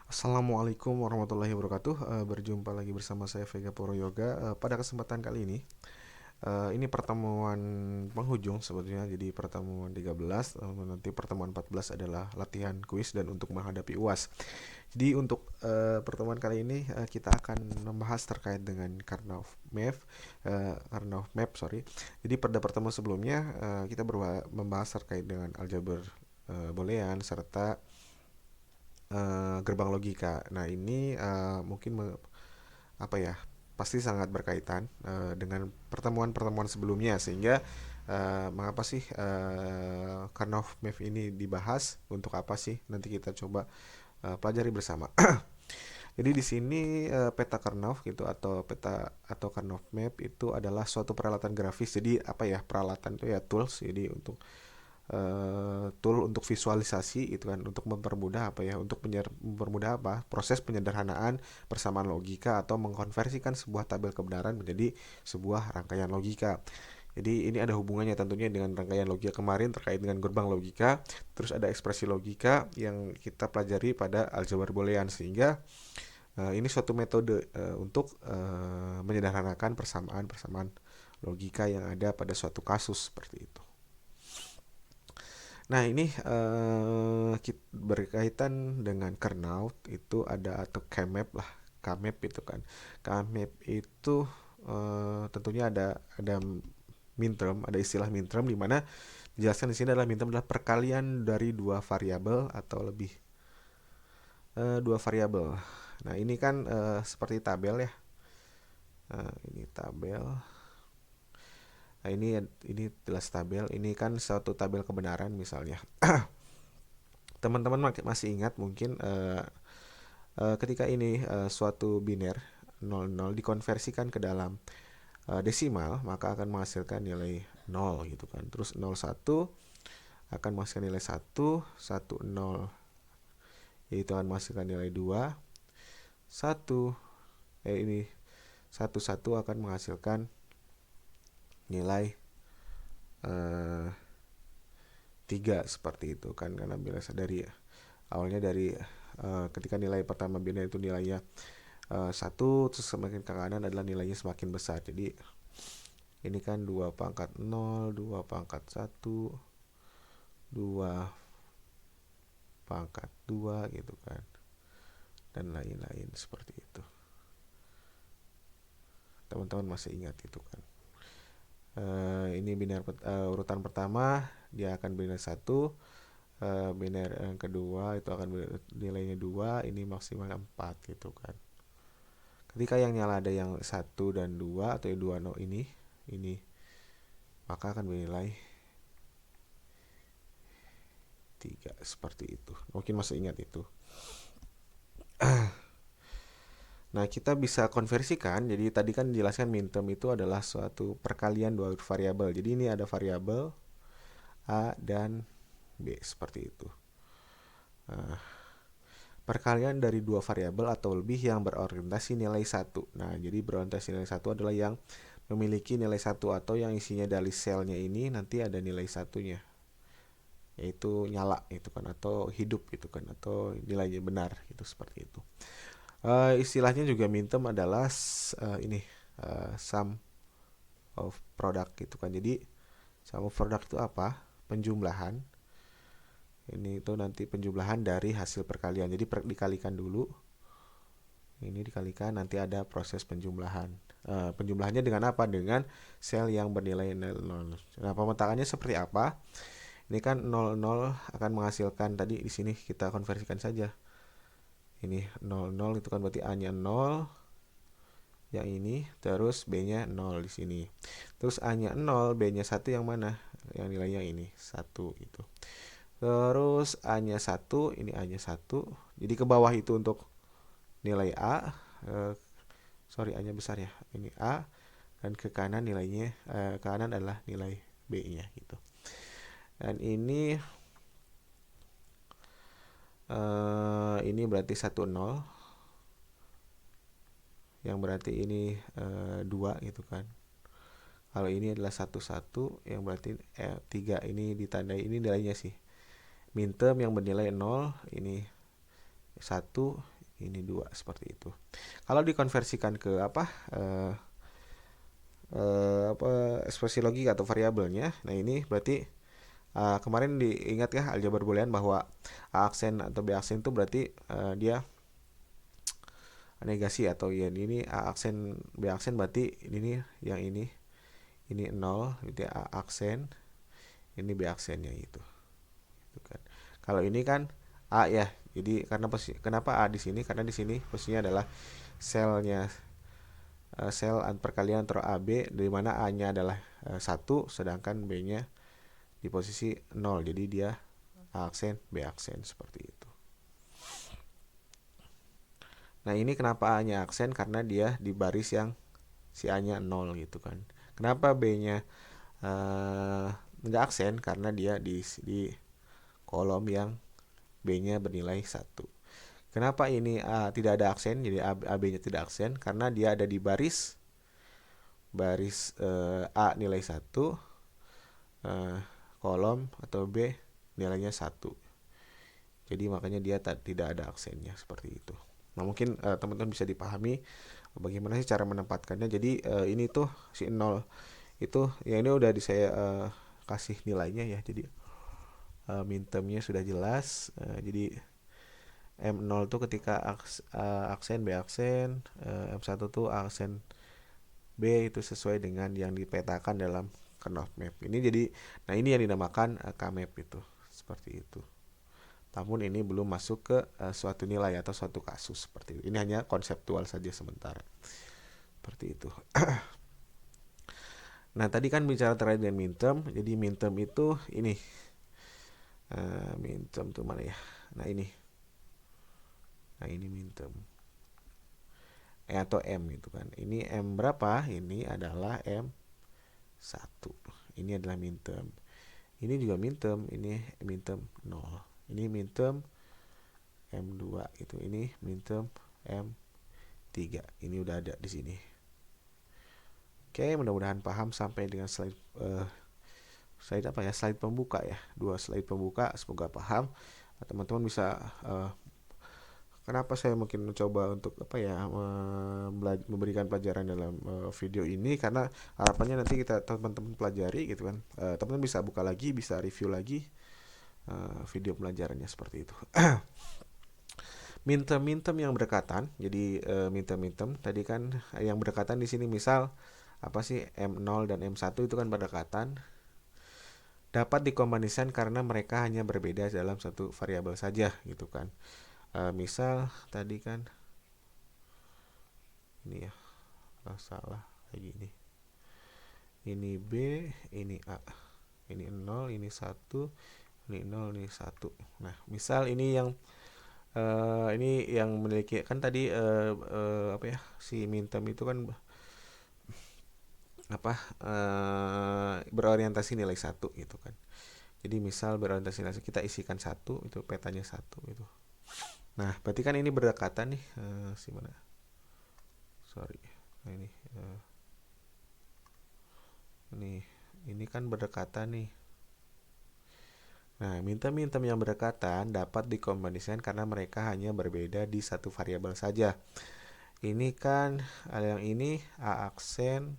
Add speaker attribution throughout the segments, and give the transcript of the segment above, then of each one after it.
Speaker 1: Assalamualaikum warahmatullahi wabarakatuh. Berjumpa lagi bersama saya Vega Poro Yoga. Pada kesempatan kali ini pertemuan penghujung sebetulnya. Jadi pertemuan 13, nanti pertemuan 14 adalah latihan kuis dan untuk menghadapi UAS. Jadi untuk pertemuan kali ini kita akan membahas terkait dengan Karnaugh Map, sorry. Jadi pada pertemuan sebelumnya kita membahas terkait dengan aljabar Boolean serta gerbang logika. Nah, ini apa ya? Pasti sangat berkaitan dengan pertemuan-pertemuan sebelumnya sehingga mengapa sih Karnaugh Map ini dibahas? Untuk apa sih? Nanti kita coba pelajari bersama. Jadi di sini peta Karnaugh gitu atau Karnaugh Map itu adalah suatu peralatan grafis. Jadi apa ya? Peralatan itu ya tools. Jadi untuk tool untuk visualisasi itu kan, untuk mempermudah proses penyederhanaan persamaan logika atau mengkonversikan sebuah tabel kebenaran menjadi sebuah rangkaian logika. Jadi ini ada hubungannya tentunya dengan rangkaian logika kemarin terkait dengan gerbang logika, terus ada ekspresi logika yang kita pelajari pada aljabar boolean, sehingga ini suatu metode untuk menyederhanakan persamaan logika yang ada pada suatu kasus seperti itu. Nah, ini berkaitan dengan Karnaugh itu ada atau Kmap lah, Kmap itu kan. Kmap itu tentunya ada min term, ada istilah min term di mana dijelaskan di sini adalah min term adalah perkalian dari dua variabel atau lebih dua variabel. Nah, ini kan seperti tabel ya. Ini tabel. Nah, ini jelas tabel. Ini kan suatu tabel kebenaran misalnya. Teman-teman masih ingat mungkin ketika ini suatu biner 00 dikonversikan ke dalam desimal, maka akan menghasilkan nilai 0 gitu kan. Terus 01 akan menghasilkan nilai 1, 10 yaitu akan menghasilkan nilai 2, 1 ini 11 akan menghasilkan nilai 3 seperti itu kan, karena biasa dari awalnya dari ketika nilai pertama biner itu nilainya 1, terus semakin ke kanan adalah nilainya semakin besar. Jadi ini kan 2 pangkat 0, 2 pangkat 1, 2 pangkat 2 gitu kan, dan lain-lain seperti itu. Teman-teman masih ingat itu kan. Ini biner urutan pertama dia akan biner 1, biner yang kedua itu akan nilainya 2, ini maksimal 4 gitu kan. Ketika yang nyala ada yang 1 dan 2 atau 2 no ini maka akan bernilai 3 seperti itu. Mungkin masih ingat itu. Nah, kita bisa konversikan. Jadi tadi kan dijelaskan min term itu adalah suatu perkalian dua variabel. Jadi ini ada variabel A dan B seperti itu. Perkalian dari dua variabel atau lebih yang berorientasi nilai 1. Nah, jadi berorientasi nilai 1 adalah yang memiliki nilai 1 atau yang isinya dari selnya ini nanti ada nilai satunya, yaitu nyala itu kan, atau hidup itu kan, atau nilainya benar itu seperti itu. Istilahnya juga min term adalah sum of product gitu kan. Jadi sum of product itu apa? Penjumlahan. Ini itu nanti penjumlahan dari hasil perkalian. Jadi dikalikan dulu. Ini dikalikan, nanti ada proses penjumlahan. Penjumlahannya dengan apa? Dengan sel yang bernilai 0. Nah, pemetakannya seperti apa? Ini kan 00 akan menghasilkan, tadi di sini kita konversikan saja. Ini 00 itu kan berarti A-nya 0, yang ini, terus B-nya 0 di sini. Terus A-nya 0, B-nya 1 yang mana? Yang nilainya ini 1 gitu. Terus A-nya 1, ini A-nya 1. Jadi ke bawah itu untuk nilai A, A-nya besar ya. Ini A, dan ke kanan nilainya ke kanan adalah nilai B-nya gitu. Dan ini berarti 10, yang berarti ini 2 gitu kan. Kalau ini adalah 11, yang berarti 3, ini ditandai, ini nilainya sih min term yang bernilai 0, ini 1, ini 2 seperti itu. Kalau dikonversikan ke ekspresi logika atau variabelnya, nah ini berarti kemarin diingat ya aljabar boolean bahwa A aksen atau B aksen itu berarti dia negasi, atau ya ini A aksen B aksen berarti ini yang ini 0 itu A aksen, ini B aksennya itu kan. Kalau ini kan A ya, jadi kenapa A di sini, karena di sini posisinya adalah selnya sel perkalian antara AB, di mana A-nya adalah 1 sedangkan B-nya di posisi 0, jadi dia A aksen B aksen seperti itu. Nah ini kenapa A-nya aksen, karena dia di baris yang si A-nya 0 gitu kan. Kenapa B-nya nggak aksen, karena dia di kolom yang B-nya bernilai 1. Kenapa ini tidak ada aksen, jadi AB-nya tidak aksen, karena dia ada di baris A nilai 1, kolom atau B nilainya 1. Jadi makanya dia tidak ada aksennya seperti itu. Nah mungkin teman-teman bisa dipahami bagaimana sih cara menempatkannya. Jadi ini tuh si 0 itu ya, ini udah saya kasih nilainya ya. Jadi mintermnya sudah jelas. Jadi M0 tuh ketika aksen B aksen, M1 tuh aksen B itu sesuai dengan yang dipetakan dalam kernel map. Ini jadi, nah ini yang dinamakan K-map itu, seperti itu. Namun ini belum masuk ke suatu nilai atau suatu kasus seperti itu. Ini hanya konseptual saja sementara. Seperti itu. Nah, tadi kan bicara terkait dengan midterm. Jadi midterm itu ini. Midterm itu mana ya? Nah, ini. Nah, ini midterm. Atau M gitu kan. Ini M berapa? Ini adalah M1. Ini adalah midterm. Ini juga midterm, ini midterm 0. Ini midterm M2 gitu. Ini midterm M3. Ini udah ada di sini. Oke, mudah-mudahan paham sampai dengan slide slide pembuka ya. 2 slide pembuka, semoga paham. Teman-teman bisa kenapa saya mungkin mencoba untuk memberikan pelajaran dalam video ini, karena harapannya nanti teman-teman pelajari gitu kan. Teman-teman bisa buka lagi, bisa review lagi video pelajarannya seperti itu. Minterm yang berdekatan. Jadi minterm tadi kan yang berdekatan di sini misal apa sih M0 dan M1 itu kan berdekatan. Dapat dikombinasikan karena mereka hanya berbeda dalam satu variabel saja gitu kan. Misal tadi kan ini ya, salah kayak gini. Ini B, ini A. Ini 0, ini 1, ini 0, ini 1. Nah, misal ini yang memiliki kan tadi si minterm itu kan berorientasi nilai 1 gitu kan. Jadi misal berorientasi nilai 1, kita isikan 1, itu petanya 1 itu. Nah, berarti kan ini berdekatan nih. Mana? Sorry. Nah, ini kan berdekatan nih. Nah, minterm yang berdekatan dapat dikombinasikan karena mereka hanya berbeda di satu variabel saja. Ini kan yang ini A aksen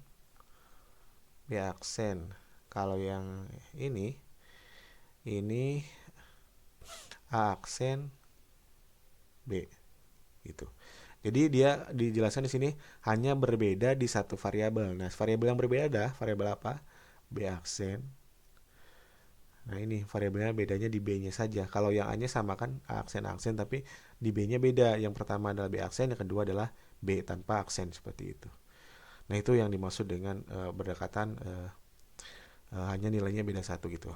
Speaker 1: B aksen. Kalau yang ini A aksen B gitu. Jadi dia dijelaskan di sini hanya berbeda di satu variabel. Nah, variabel yang berbeda adalah variabel apa? B aksen. Nah, ini variabelnya bedanya di B-nya saja. Kalau yang A-nya sama kan A aksen tapi di B-nya beda. Yang pertama adalah B aksen, yang kedua adalah B tanpa aksen seperti itu. Nah, itu yang dimaksud dengan berdekatan hanya nilainya beda 1 gitu.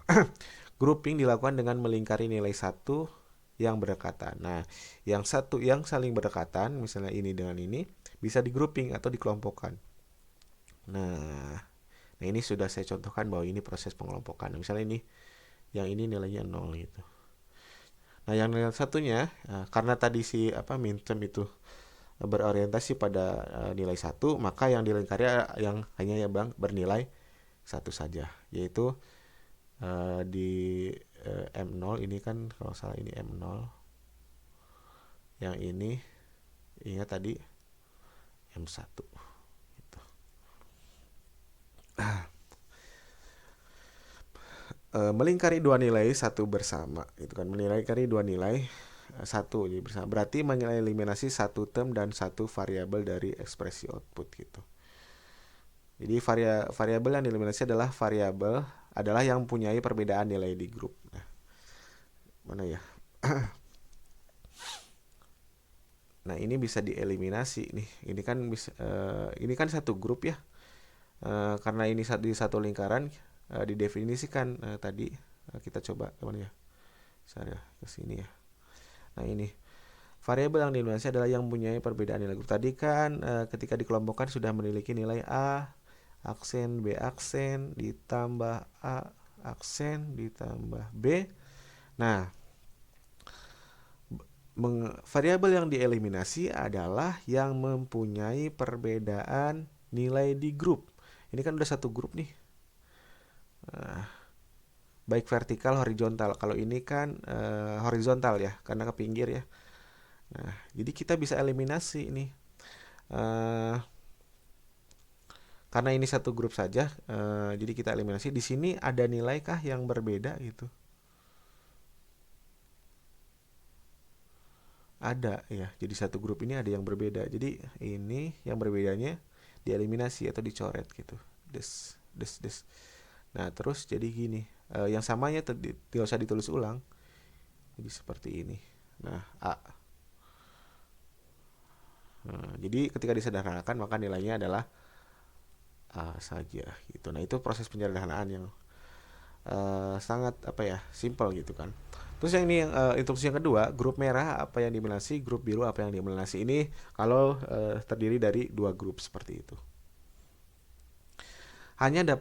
Speaker 1: Grouping dilakukan dengan melingkari nilai 1 yang berdekatan. Nah, yang satu yang saling berdekatan, misalnya ini dengan ini, bisa di grouping atau dikelompokkan. Nah, ini sudah saya contohkan bahwa ini proses pengelompokan. Misalnya ini, yang ini nilainya 0 gitu. Nah, yang nilai satunya, karena tadi si minterm itu berorientasi pada nilai 1, maka yang dilingkari yang hanya yang bernilai 1 saja, yaitu di M0 ini kan kalau salah ini M0, yang ini Ingat tadi M1 gitu. Melingkari dua nilai satu bersama gitu kan, melingkari dua nilai satu jadi bersama, berarti mengeliminasi satu term dan satu variabel dari ekspresi output gitu. Jadi variabel yang dieliminasi adalah yang mempunyai perbedaan nilai di grup. Nah, mana ya? Nah, ini bisa dieliminasi nih. Ini kan satu grup ya. Karena ini di satu lingkaran, didefinisikan tadi. Kita coba kemana ya? Saya ke sini ya. Nah, ini variabel yang dieliminasi adalah yang mempunyai perbedaan nilai grup. Tadi kan ketika dikelompokkan sudah memiliki nilai A aksen, B aksen, ditambah A aksen, ditambah B. Nah, variabel yang dieliminasi adalah yang mempunyai perbedaan nilai di grup. Ini kan udah satu grup nih. Baik vertikal, horizontal. Kalau ini kan horizontal ya, karena ke pinggir ya. Nah, jadi kita bisa eliminasi ini. Karena ini satu grup saja, jadi kita eliminasi. Di sini ada nilaikah yang berbeda gitu? Ada ya. Jadi satu grup ini ada yang berbeda. Jadi ini yang berbedanya dieliminasi atau dicoret gitu. Des, des, des. Nah, terus jadi gini. Yang samanya tidak usah ditulis ulang. Jadi seperti ini. Nah, A. Nah, jadi ketika disederhanakan maka nilainya adalah A saja gitu. Nah, itu proses penyederhanaan yang sangat simple gitu kan. Terus yang ini instruksi yang kedua, grup merah apa yang dieliminasi, grup biru apa yang dieliminasi. Ini kalau terdiri dari dua grup seperti itu. Yang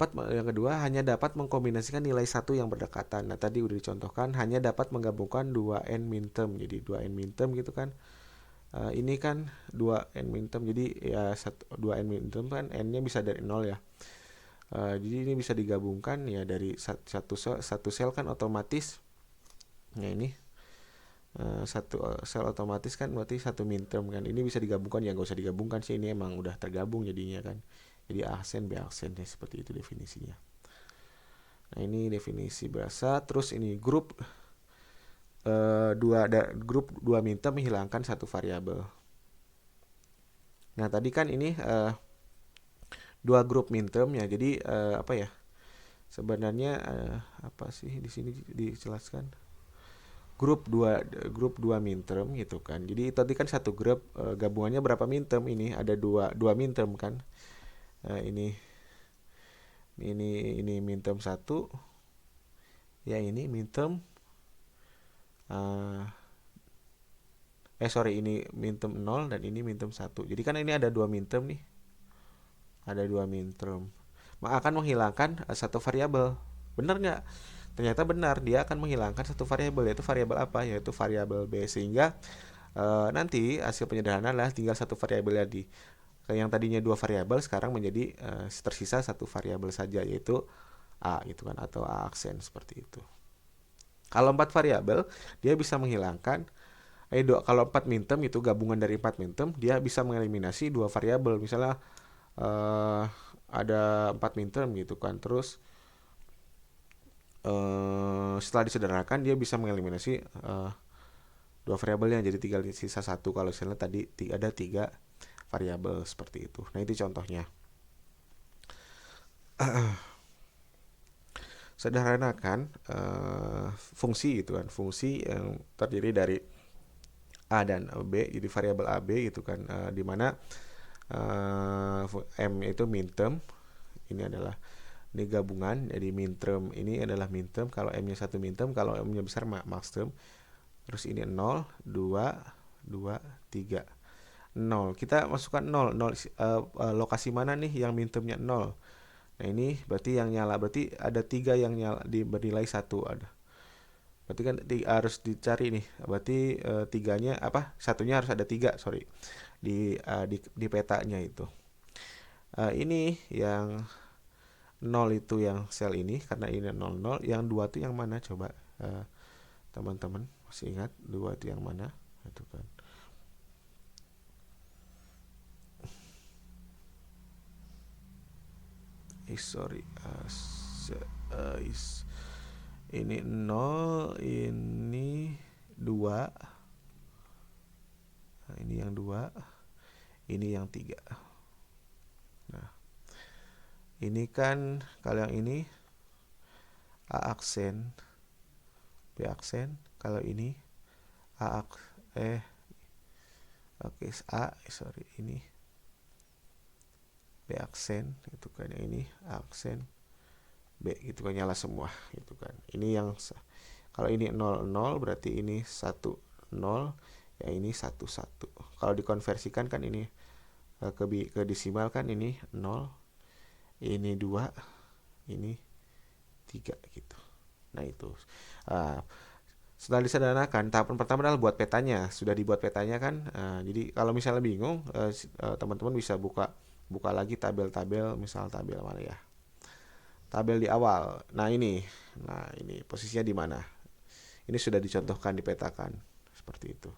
Speaker 1: kedua hanya dapat mengkombinasikan nilai satu yang berdekatan. Nah, tadi udah dicontohkan hanya dapat menggabungkan 2n min term. Jadi 2n min term gitu kan. Ini kan 2n min term, jadi ya 2n min term kan n-nya bisa dari 0 ya. Jadi ini bisa digabungkan ya dari satu sel kan otomatis. Nah, ini satu sel otomatis kan berarti satu min term kan. Ini bisa digabungkan ya, nggak usah digabungkan sih, ini emang udah tergabung jadinya kan. Jadi A aksen B aksen ya, seperti itu definisinya. Nah, ini definisi bahasa. Terus ini grup grup 2 min term menghilangkan satu variabel. Nah, tadi kan ini dua grup min term ya. Jadi sebenarnya apa sih di sini dijelaskan? Grup 2 min term gitu kan. Jadi tadi kan satu grup gabungannya berapa min term, ini ada dua min term kan. Ini min term 1. Ya, ini min term ini min term 0 dan ini min term 1. Jadi kan ini ada dua min term nih. Ada dua min term. Maka akan menghilangkan satu variabel. Benar nggak? Ternyata benar, dia akan menghilangkan satu variabel, yaitu variabel apa? Yaitu variabel B. Sehingga nanti hasil penyederhanaan adalah tinggal satu variabel lagi. Yang tadinya dua variabel sekarang menjadi tersisa satu variabel saja, yaitu A gitu kan, atau A aksen seperti itu. Kalau 4 variabel dia bisa menghilangkan kalau 4 min term itu gabungan dari 4 min term, dia bisa mengeliminasi dua variabel. Misalnya ada 4 min term gitu kan. Terus setelah disederhanakan dia bisa mengeliminasi dua variabelnya, jadi tinggal sisa satu. Kalau misalnya tadi ada 3 variabel seperti itu. Nah, itu contohnya. Sederhanakan fungsi gitu kan. Fungsi yang terdiri dari A dan B, jadi variabel A B gitu kan, di mana M itu min term, ini gabungan, jadi min term ini adalah min term kalau M-nya satu min term, kalau M-nya besar max term. Terus ini 0, 2, 2, 3. 0. Kita masukkan 0. Lokasi mana nih yang min termnya 0? Nah, ini berarti yang nyala, berarti ada 3 yang nyala bernilai 1 ada. Berarti kan harus dicari nih. Berarti satunya harus ada 3, sorry. Di petanya itu. Ini yang 0 itu yang sel ini, karena ini 00. Yang 2 itu yang mana coba? Teman-teman masih ingat 2 itu yang mana? Itu kan. sorry, ini 0, ini 2. Nah, ini yang 2, ini yang 3. Nah, ini kan kalau yang ini A aksen, B aksen. Kalau ini A oke, sorry, ini B aksen itu kan, yang ini A aksen, B gitu kan, nyala semua gitu kan. Ini yang kalau ini 0 0 berarti ini 1 0, yang ini 1 1. Kalau dikonversikan kan ini ke desimal kan, ini 0, ini 2, ini 3 gitu. Nah, itu. Uh, Setelah disederhanakan, tahapan pertama adalah buat petanya. Sudah dibuat petanya kan? Jadi kalau misalnya bingung, teman-teman bisa buka lagi tabel-tabel, misal tabel mana ya? Tabel di awal. Nah ini posisinya di mana? Ini sudah dicontohkan, dipetakan seperti itu.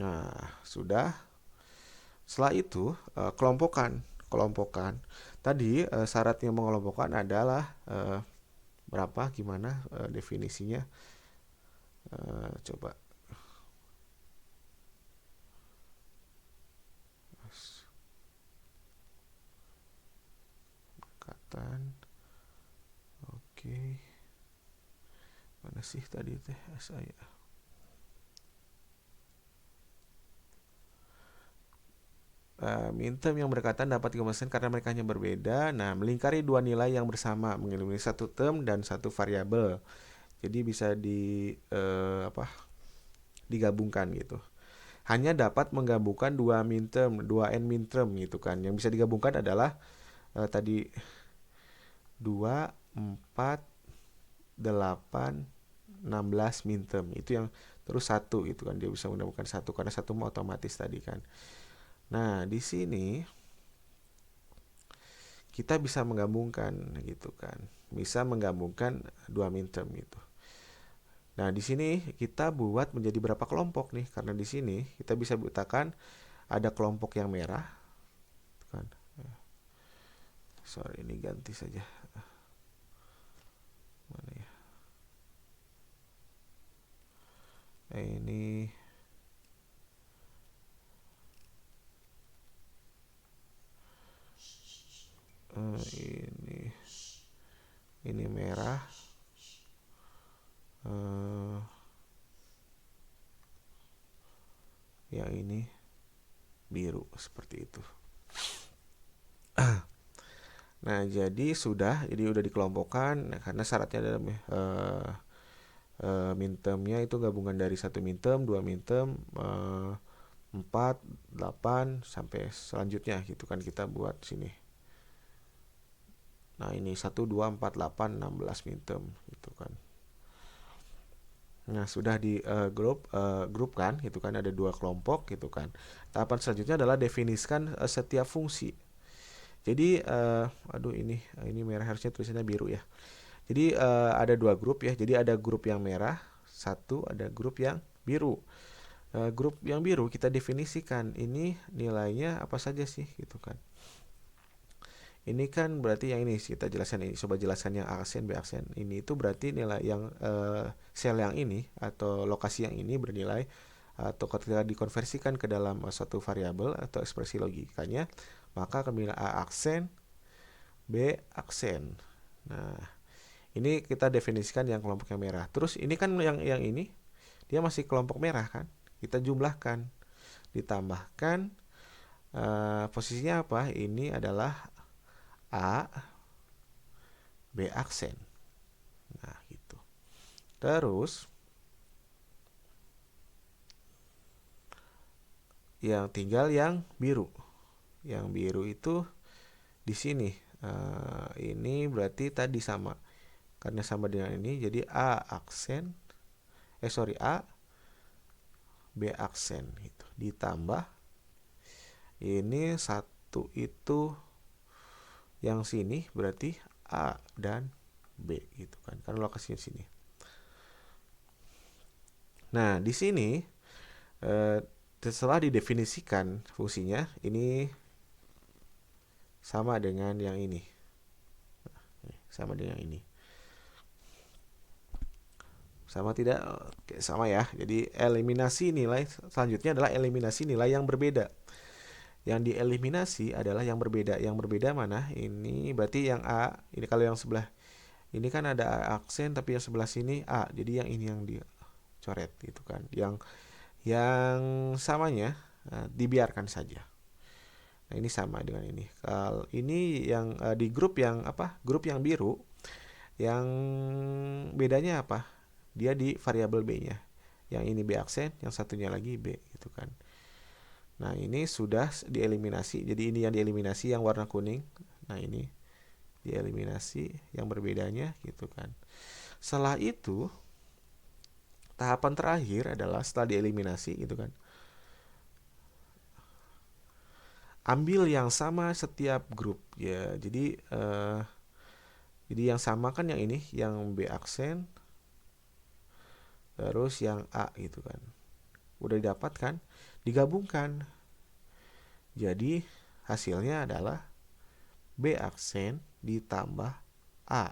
Speaker 1: Nah, sudah. Setelah itu kelompokan. Tadi syaratnya mengelompokkan adalah berapa, gimana definisinya? Coba. Katan. Oke. Mana sih tadi teh saya? Minterm yang berdekatan dapat dikombinasikan karena mereka hanya berbeda. Nah, melingkari dua nilai yang bersama, mengeliminasi satu term dan satu variabel. Jadi bisa digabungkan gitu. Hanya dapat menggabungkan dua minterm, dua n minterm gitu kan. Yang bisa digabungkan adalah tadi 2, 4, 8, 16 minterm. Itu yang terus satu gitu kan. Dia bisa menggabungkan satu karena satu mau otomatis tadi kan. Nah, di sini kita bisa menggabungkan gitu kan. Bisa menggabungkan dua minterm gitu. Nah, di sini kita buat menjadi berapa kelompok nih? Karena di sini kita bisa butakan ada kelompok yang merah kan. Sorry, ini ganti saja. Mana ya? Ini ini merah. Yang ini biru seperti itu. Nah, jadi udah dikelompokkan. Nah, karena syaratnya adalah mintermnya itu gabungan dari satu minterm, dua minterm, 4, 8 sampai selanjutnya gitu kan, kita buat sini. Nah, ini 1 2 4 8 16 minterm gitu kan. Nah, sudah di grup kan gitu kan, ada dua kelompok gitu kan. Tahapan selanjutnya adalah definisikan setiap fungsi. Jadi ini merah, harusnya tulisannya biru ya. Jadi ada dua grup ya. Jadi ada grup yang merah, satu, ada grup yang biru. Grup yang biru kita definisikan ini nilainya apa saja sih gitu kan. Ini kan berarti yang ini kita jelaskan, ini coba jelaskan yang A aksen, B aksen. Ini itu berarti nilai yang sel yang ini atau lokasi yang ini bernilai atau ketika dikonversikan ke dalam suatu variabel atau ekspresi logikanya, maka akan bernilai A aksen, B aksen. Nah, ini kita definisikan yang kelompok yang merah. Terus ini kan yang ini dia masih kelompok merah kan? Kita jumlahkan, ditambahkan posisinya apa? Ini adalah A, B aksen. Nah, gitu. Terus yang tinggal yang biru. Yang biru itu di sini. Ini berarti tadi sama. Karena sama dengan ini, jadi A aksen, A, B aksen gitu. Ditambah ini satu itu yang sini berarti A dan B gitu kan. Karena lokasinya sini. Nah, di sini setelah didefinisikan fungsinya, ini sama dengan yang ini. Sama dengan ini. Sama tidak? Oke, sama ya. Jadi eliminasi nilai selanjutnya adalah eliminasi nilai yang berbeda. Yang dieliminasi adalah yang berbeda. Yang berbeda mana? Ini berarti yang A. Ini kalau yang sebelah ini kan ada aksen, tapi yang sebelah sini A. Jadi yang ini yang dicoret gitu kan. Yang samanya dibiarkan saja. Nah, ini sama dengan ini. Kalau ini yang di grup yang apa? Grup yang biru, yang bedanya apa? Dia di variabel B-nya. Yang ini B aksen, yang satunya lagi B gitu kan. Nah, ini sudah dieliminasi. Jadi ini yang dieliminasi yang warna kuning. Nah, ini dieliminasi yang berbedanya gitu kan. Setelah itu tahapan terakhir adalah setelah dieliminasi gitu kan. Ambil yang sama setiap grup ya. Jadi yang sama kan yang ini, yang B aksen, terus yang A gitu kan. Udah didapatkan, digabungkan. Jadi hasilnya adalah B aksen ditambah A.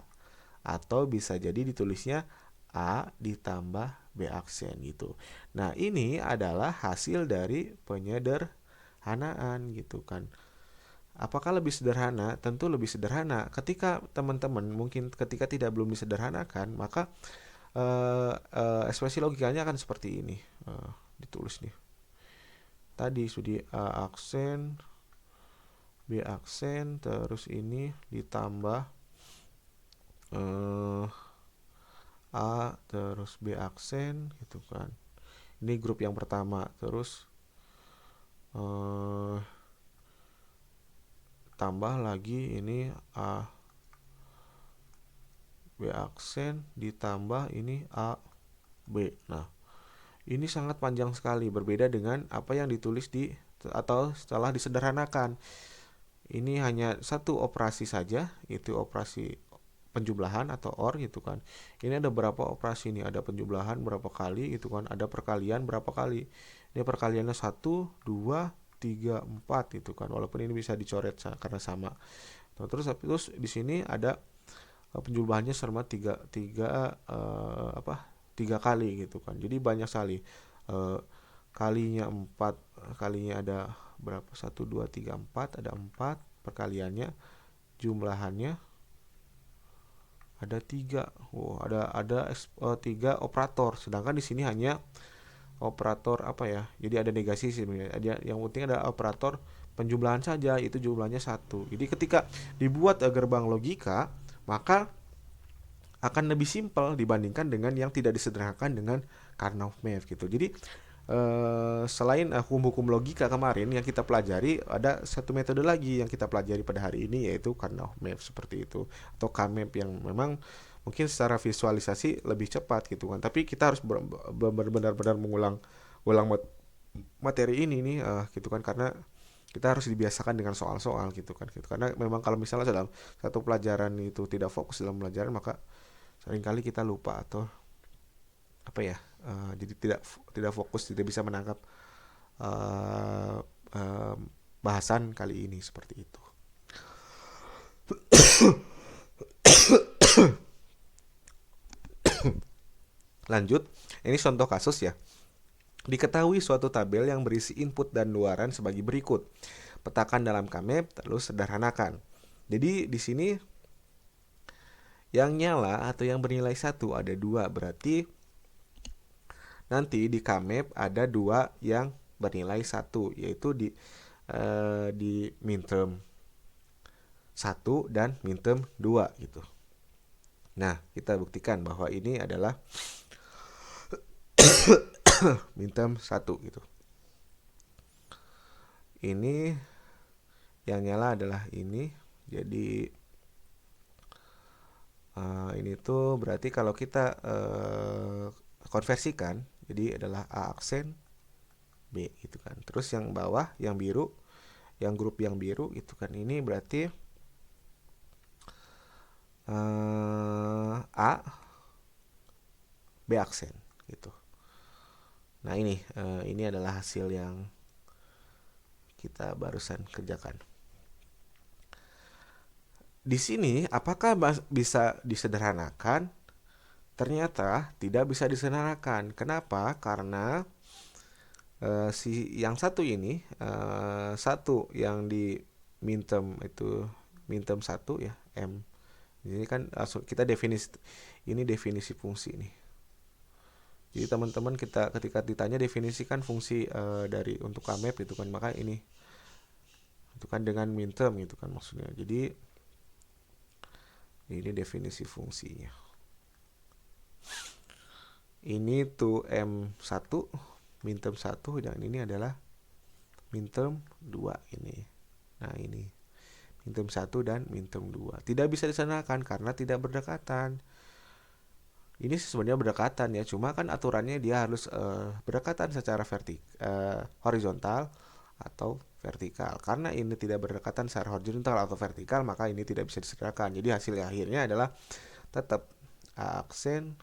Speaker 1: Atau bisa jadi ditulisnya A ditambah B aksen gitu. Nah, ini adalah hasil dari penyederhanaan gitu kan. Apakah lebih sederhana? Tentu lebih sederhana. Ketika teman-teman mungkin ketika tidak belum disederhanakan, maka ekspresi logikanya akan seperti ini. Ditulis nih. Tadi sudah A aksen, B aksen, terus ini ditambah A terus B aksen gitu kan. Ini grup yang pertama, terus tambah lagi ini A B aksen ditambah ini A B. Nah, ini sangat panjang sekali, berbeda dengan apa yang ditulis di atau setelah disederhanakan. Ini hanya satu operasi saja, itu operasi penjumlahan atau OR gitu kan. Ini ada berapa operasi nih? Ada penjumlahan berapa kali gitu kan, ada perkalian berapa kali. Ini perkaliannya 1, 2, 3, 4 gitu kan. Walaupun ini bisa dicoret karena sama. Nah, terus di sini ada penjumlahannya sama 3 kali gitu kan. Jadi banyak sekali. Kalinya 4, kalinya ada berapa? 1, 2, 3, 4, ada 4 perkaliannya, jumlahannya ada 3. Ada 3 operator. Sedangkan di sini hanya operator apa ya? Jadi ada negasi sih sebenarnya. Yang penting ada operator penjumlahan saja, itu jumlahnya 1. Jadi ketika dibuat gerbang logika, maka akan lebih simpel dibandingkan dengan yang tidak disederhanakan dengan Karnaugh Map gitu. Jadi selain hukum-hukum logika kemarin yang kita pelajari, ada satu metode lagi yang kita pelajari pada hari ini, yaitu Karnaugh Map seperti itu, atau K-map yang memang mungkin secara visualisasi lebih cepat gitu kan. Tapi kita harus benar-benar ulang materi ini nih gitu kan, karena kita harus dibiasakan dengan soal-soal gitu kan gitu. Karena memang kalau misalnya dalam satu pelajaran itu tidak fokus dalam pelajaran, maka seringkali kita lupa atau apa ya, jadi tidak fokus, tidak bisa menangkap uh, uh, bahasan kali ini seperti itu. Lanjut, ini contoh kasus ya. Diketahui suatu tabel yang berisi input dan luaran sebagai berikut. Petakan dalam K-map, terus sederhanakan. Jadi di sini yang nyala atau yang bernilai 1 ada 2, berarti nanti di K-map ada 2 yang bernilai 1, yaitu di minterm 1 dan minterm 2 gitu. Nah, kita buktikan bahwa ini adalah minterm 1 gitu. Ini yang nyala adalah ini. Jadi ini tuh berarti kalau kita konversikan, jadi adalah A aksen B gitu kan. Terus yang bawah yang biru, yang grup yang biru itu kan, ini berarti A B aksen gitu. Nah ini adalah hasil yang kita barusan kerjakan. Di sini apakah bisa disederhanakan? Ternyata tidak bisa disederhanakan. Kenapa? Karena si yang satu ini satu yang di minterm itu minterm satu ya M. Ini kan kita definisi fungsi ini. Jadi teman-teman kita ketika ditanya definisikan fungsi dari untuk Kmap itu kan, maka ini itu kan dengan minterm gitu kan maksudnya. Jadi ini definisi fungsinya. Ini tuh M1 minterm 1 dan ini adalah minterm 2 ini. Nah, ini minterm 1 dan minterm 2. Tidak bisa disamakan karena tidak berdekatan. Ini sebenarnya berdekatan ya, cuma kan aturannya dia harus berdekatan secara horizontal atau vertikal. Karena ini tidak berdekatan secara horizontal atau vertikal, maka ini tidak bisa disederhanakan. Jadi hasil akhirnya adalah tetap A aksen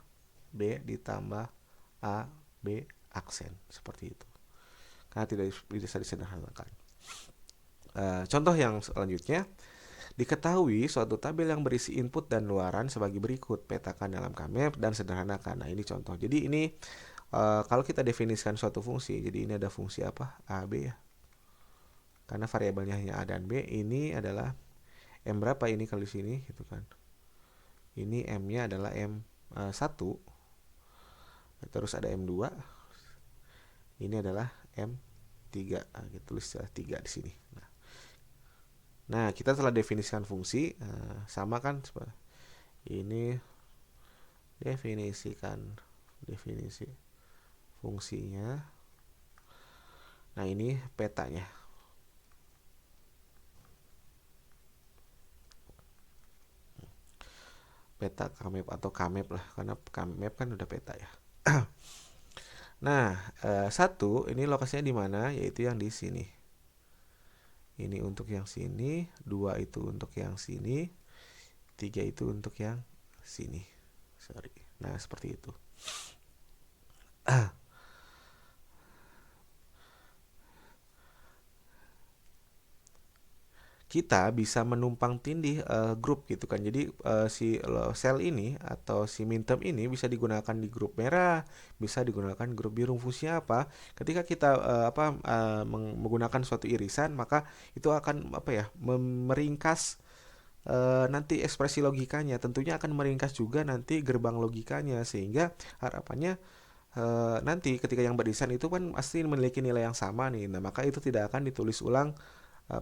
Speaker 1: B ditambah A B aksen seperti itu. Karena tidak bisa disederhanakan. Contoh yang selanjutnya, diketahui suatu tabel yang berisi input dan luaran sebagai berikut, petakan dalam Kmap dan sederhanakan. Nah ini contoh. Jadi ini kalau kita definisikan suatu fungsi, jadi ini ada fungsi apa? A, B ya. Karena variabelnya hanya A dan B, ini adalah M berapa ini kalau di sini gitu kan. Ini M-nya adalah M1. Terus ada M2. Ini adalah M3. Nah, kita tulis 3 di sini. Nah, kita telah definisikan fungsi, sama kan? Ini definisi fungsinya. Nah, ini petanya. Peta Kmap atau Kmap lah, karena Kmap kan udah peta ya. Nah, 1 ini lokasinya di mana? Yaitu yang di sini. Ini untuk yang sini, 2 itu untuk yang sini, 3 itu untuk yang sini. Sorry. Nah, seperti itu. Kita bisa menumpang tindih grup gitu kan. Jadi si sel ini atau si minterm ini bisa digunakan di grup merah, bisa digunakan grup biru. Fungsinya apa? Ketika kita menggunakan suatu irisan, maka itu akan meringkas nanti ekspresi logikanya. Tentunya akan meringkas juga nanti gerbang logikanya, sehingga harapannya nanti ketika yang beririsan itu kan pasti memiliki nilai yang sama nih. Nah, maka itu tidak akan ditulis ulang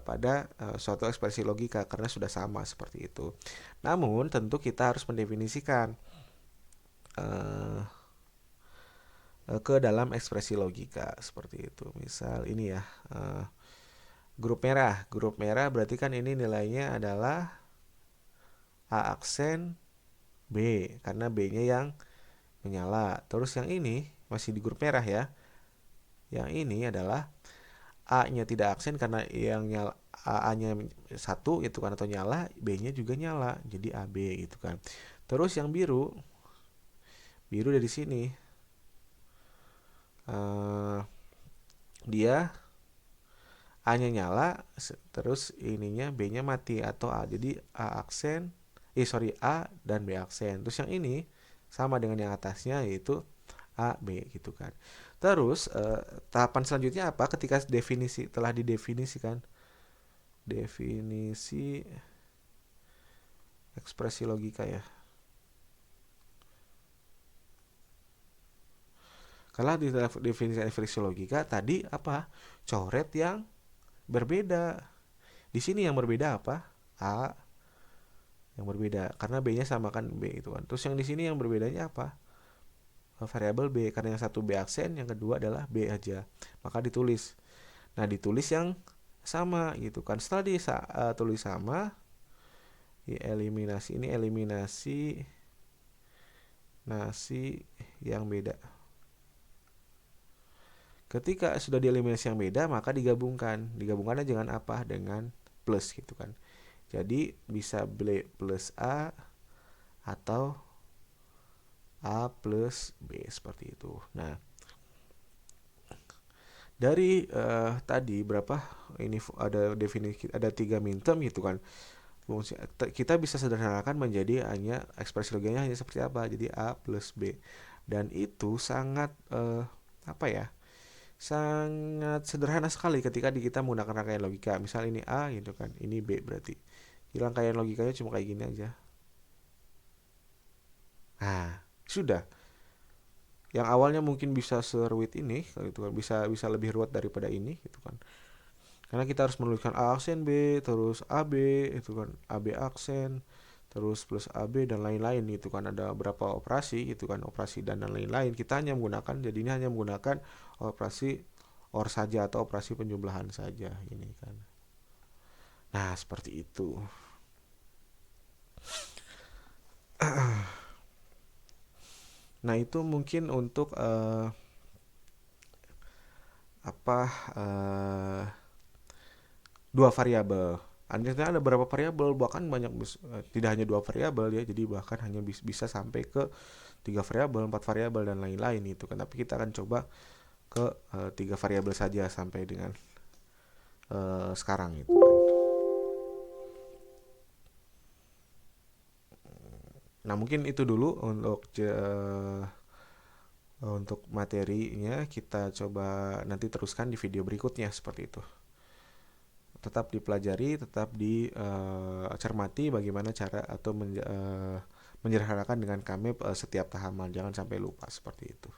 Speaker 1: pada suatu ekspresi logika karena sudah sama seperti itu. Namun tentu kita harus mendefinisikan ke dalam ekspresi logika seperti itu. Misal ini ya, grup merah. Grup merah berarti kan ini nilainya adalah A aksen B karena B-nya yang menyala. Terus yang ini masih di grup merah ya. Yang ini adalah A-nya tidak aksen karena yang nyala A-nya 1 itu kan atau nyala, B-nya juga nyala. Jadi AB gitu kan. Terus yang biru dari sini. Dia A-nya nyala, terus ininya B-nya mati atau A. Jadi A aksen, A dan B aksen. Terus yang ini sama dengan yang atasnya yaitu A, B gitu kan. Terus tahapan selanjutnya apa? Ketika telah didefinisikan definisi ekspresi logika ya. Kalau di definisi ekspresi logika tadi apa? Coret yang berbeda. Di sini yang berbeda apa? A yang berbeda karena B-nya sama kan B itu kan. Terus yang di sini yang berbedanya apa? Variabel B karena yang satu B aksen, yang kedua adalah B aja. Maka ditulis. Nah, ditulis yang sama gitu kan. Setelah ditulis sama, eliminasi nasi yang beda. Ketika sudah dieliminasi yang beda, maka digabungkan. Digabungkannya dengan apa? Dengan plus gitu kan. Jadi bisa plus A atau A plus B seperti itu. Nah, Dari tadi berapa ini ada definisi, ada tiga minterm gitu kan. Kita bisa sederhanakan menjadi hanya ekspresi logikanya hanya seperti apa. Jadi A plus B. Dan itu sangat apa ya? Sangat sederhana sekali ketika kita menggunakan rangkaian logika. Misal ini A gitu kan, ini B berarti. Jadi rangkaian logikanya cuma kayak gini aja. Nah, sudah. Yang awalnya mungkin bisa seruit ini gitu kan, bisa bisa lebih ruwet daripada ini gitu kan. Karena kita harus menuliskan A aksen B, terus AB itu kan, AB aksen, terus plus AB dan lain-lain itu kan, ada berapa operasi itu kan, operasi dan lain-lain. Kita hanya menggunakan, jadinya hanya menggunakan operasi OR saja atau operasi penjumlahan saja ini kan. Nah, seperti itu. Nah, itu mungkin untuk apa dua variabel. Artinya ada beberapa variabel, bahkan banyak, tidak hanya dua variabel ya, jadi bahkan hanya bisa sampai ke tiga variabel, empat variabel dan lain-lain itu kan. Tapi kita akan coba ke tiga variabel saja sampai dengan sekarang itu kan. Nah, mungkin itu dulu untuk materinya. Kita coba nanti teruskan di video berikutnya seperti itu. Tetap dipelajari, tetap dicermati bagaimana cara atau menyederhanakan dengan KMIP setiap tahapan. Jangan sampai lupa seperti itu.